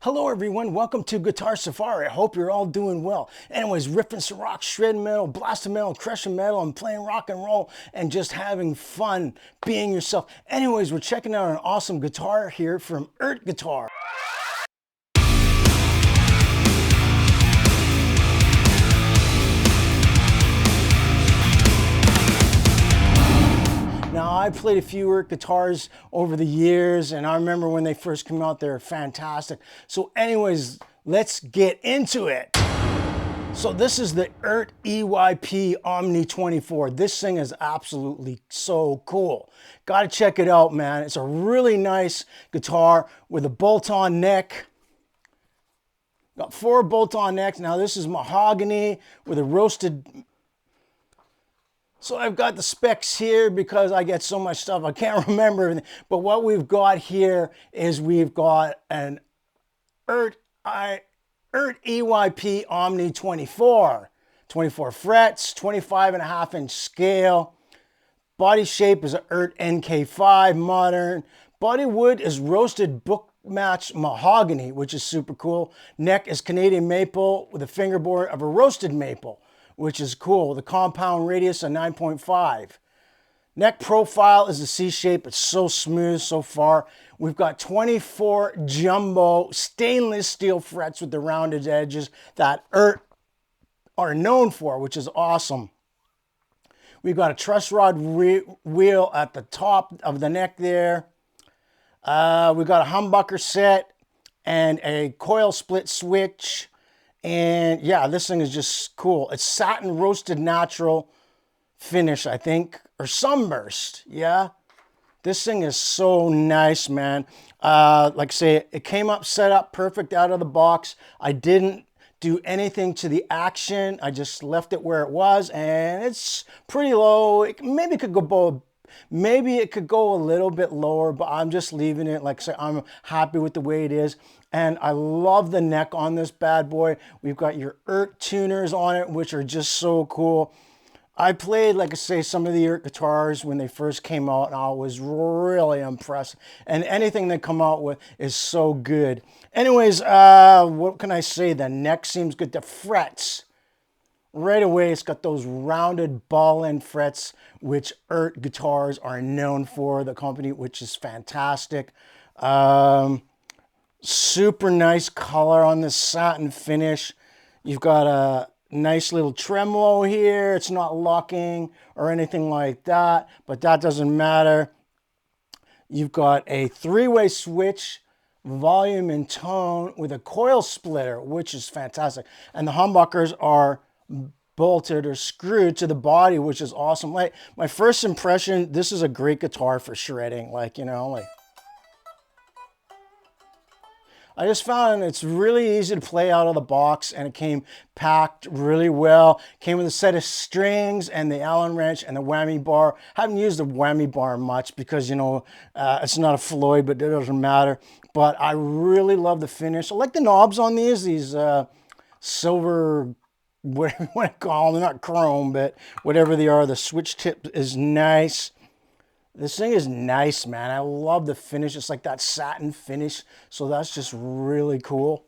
Hello everyone, welcome to Guitar Safari. I hope you're all doing well. Anyways, riffing some rock, shredding metal, blasting metal, crushing metal, and playing rock and roll, and just having fun being yourself. Anyways, we're checking out an awesome guitar here from EART Guitar. Now, I played a few EART guitars over the years, and I remember when they first came out, they were fantastic. So anyways, let's get into it. So this is the EART EYP Omni24. This thing is absolutely so cool. Gotta check it out, man. It's a really nice guitar with a bolt-on neck. Got 4 bolt-on necks. Now this is mahogany with a roasted. So I've got the specs here because I get so much stuff, I can't remember everything. But what we've got here is we've got an EART EYP Omni24. 24 frets, 25.5-inch scale. Body shape is an EART NK5 modern. Body wood is roasted Bookmatched mahogany, which is super cool. Neck is Canadian maple with a fingerboard of a roasted maple, which is cool. The compound radius of 9.5. Neck profile is a C shape. It's so smooth so far. We've got 24 jumbo stainless steel frets with the rounded edges that EART are known for, which is awesome. We've got a truss rod wheel at the top of the neck there. We've got a humbucker set and a coil split switch. And yeah, this thing is just cool. It's satin roasted natural finish, I think, or sunburst. Yeah, this thing is so nice, man. Like I say, it came up set up perfect out of the box. I didn't do anything to the action. I just left it where it was, and it's pretty low. Maybe it could go a little bit lower, but I'm just leaving it. Like I say, I'm happy with the way it is. And I love the neck on this bad boy. We've got your EART tuners on it, which are just so cool. I played, like I say, some of the EART guitars when they first came out, and I was really impressed. And anything they come out with is so good. Anyways, what can I say? The neck seems good. The frets, right away, it's got those rounded ball-end frets, which EART guitars are known for, the company, which is fantastic. Super nice color on this satin finish. You've got a nice little tremolo here. It's not locking or anything like that, but that doesn't matter. You've got a 3-way switch, volume and tone with a coil splitter, which is fantastic. And the humbuckers are bolted or screwed to the body, which is awesome. Like, my first impression, this is a great guitar for shredding. Like, you know, like, I just found it's really easy to play out of the box, and it came packed really well. Came with a set of strings and the Allen wrench and the whammy bar. Haven't used the whammy bar much because, you know, it's not a Floyd, but it doesn't matter. But I really love the finish. I like the knobs on these silver, whatever you want to call them, not chrome, but whatever they are. The switch tip is nice. This thing is nice, man. I love the finish. It's like that satin finish. So that's just really cool.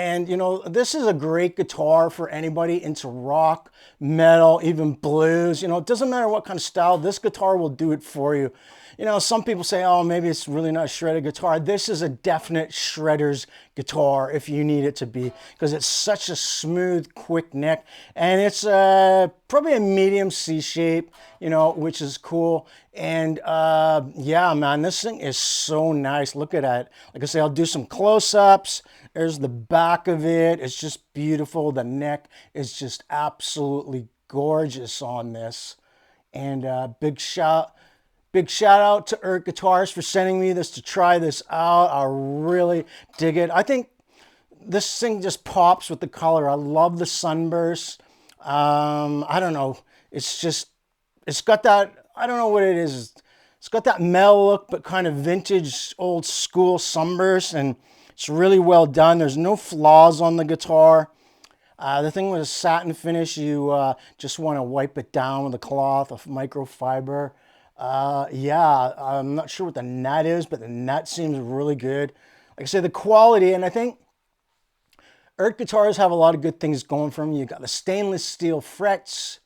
And you know, this is a great guitar for anybody into rock, metal, even blues. You know, it doesn't matter what kind of style, this guitar will do it for you. You know, some people say, oh, maybe it's really not a shredded guitar. This is a definite shredder's guitar if you need it to be, because it's such a smooth, quick neck. And it's probably a medium C shape, you know, which is cool. And yeah, man, this thing is so nice. Look at that. Like I say, I'll do some close-ups. There's the back of it. It's just beautiful. The neck is just absolutely gorgeous on this. And big shout out to EART Guitars for sending me this to try this out. I really dig it. I think this thing just pops with the color. I love the sunburst. I don't know. It's got that, I don't know what it is. It's got that metal look, but kind of vintage, old school sunburst, and it's really well done. There's no flaws on the guitar. The thing with a satin finish, you just want to wipe it down with a cloth of microfiber. Yeah, I'm not sure what the nut is, but the nut seems really good. Like I said, the quality, and I think EART guitars have a lot of good things going for them. You got the stainless steel frets.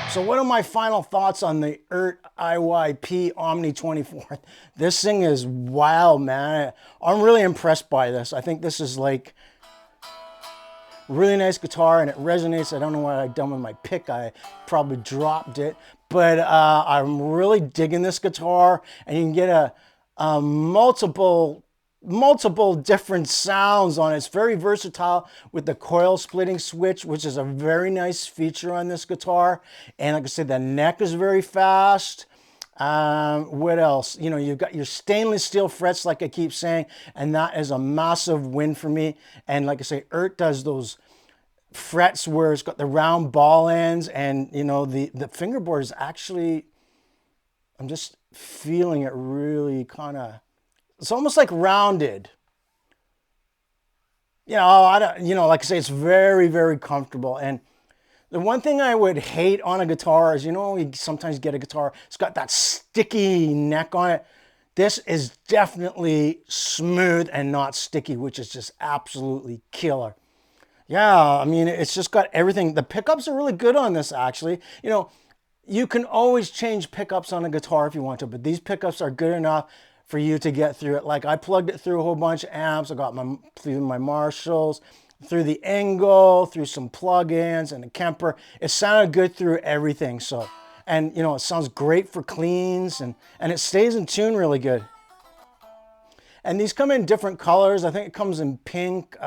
So what are my final thoughts on the EART EYP Omni24? This thing is wild, man. I'm really impressed by this. I think this is like really nice guitar and it resonates. I don't know what I've done with my pick. I probably dropped it, but I'm really digging this guitar, and you can get a multiple different sounds on it. It's very versatile with the coil splitting switch, which is a very nice feature on this guitar. And like I said, the neck is very fast. What else? You know, you've got your stainless steel frets, like I keep saying, and that is a massive win for me. And like I say, EART does those frets where it's got the round ball ends, and you know, the fingerboard is actually, I'm just feeling it really kind of, it's almost like rounded. You know, like I say, it's very, very comfortable. And the one thing I would hate on a guitar is, you know, you sometimes get a guitar, it's got that sticky neck on it. This is definitely smooth and not sticky, which is just absolutely killer. Yeah, I mean, it's just got everything. The pickups are really good on this, actually. You know, you can always change pickups on a guitar if you want to, but these pickups are good enough for you to get through it. Like I plugged it through a whole bunch of amps. I got through my Marshalls, through the Engel, through some plugins and the Kemper. It sounded good through everything. So, and you know, it sounds great for cleans, and it stays in tune really good. And these come in different colors. I think it comes in pink,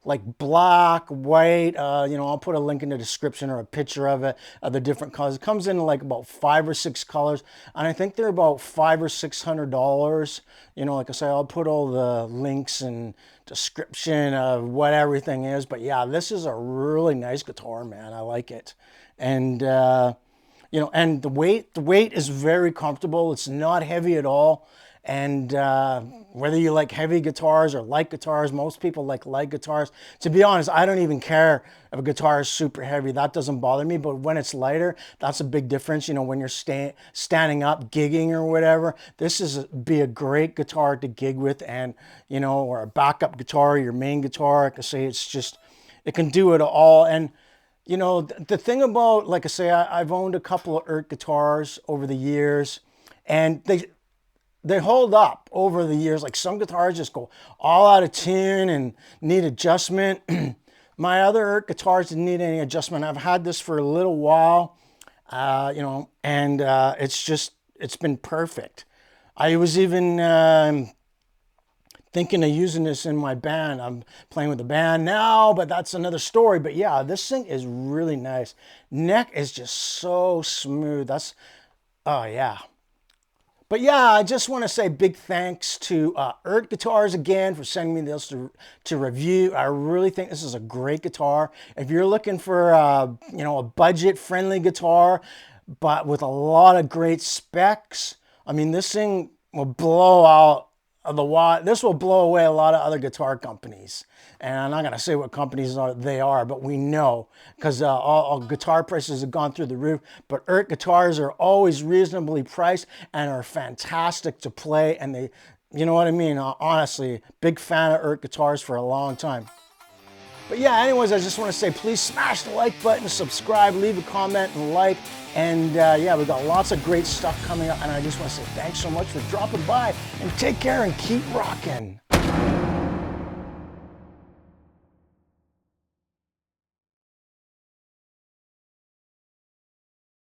like black, white. You know, I'll put a link in the description or a picture of it, of the different colors. It comes in like about 5 or 6 colors, and I think they're about $500 or $600. You know, like I say, I'll put all the links and description of what everything is. But yeah, this is a really nice guitar, man. I like it. And you know, and the weight is very comfortable. It's not heavy at all. And whether you like heavy guitars or light guitars, most people like light guitars. To be honest, I don't even care if a guitar is super heavy. That doesn't bother me. But when it's lighter, that's a big difference. You know, when you're standing up, gigging or whatever, this is be a great guitar to gig with, and you know, or a backup guitar, your main guitar. I can say it's just, it can do it all. And you know, the thing about, like I say, I've owned a couple of EART guitars over the years, and they hold up over the years. Like some guitars just go all out of tune and need adjustment. My other EART guitars didn't need any adjustment. I've had this for a little while, you know, and it's been perfect. I was even thinking of using this in my band. I'm playing with the band now, but that's another story. But yeah, this thing is really nice. Neck is just so smooth. Oh yeah. But yeah, I just want to say big thanks to EART Guitars again for sending me this to review. I really think this is a great guitar. If you're looking for you know, a budget-friendly guitar, but with a lot of great specs, I mean, this thing will blow out of the water. This will blow away a lot of other guitar companies. And I'm not going to say what companies they are, but we know, because all guitar prices have gone through the roof. But EART guitars are always reasonably priced and are fantastic to play. And they, you know what I mean? Honestly, big fan of EART guitars for a long time. But yeah, anyways, I just want to say, please smash the like button, subscribe, leave a comment and like. And yeah, we've got lots of great stuff coming up. And I just want to say thanks so much for dropping by, and take care and keep rocking.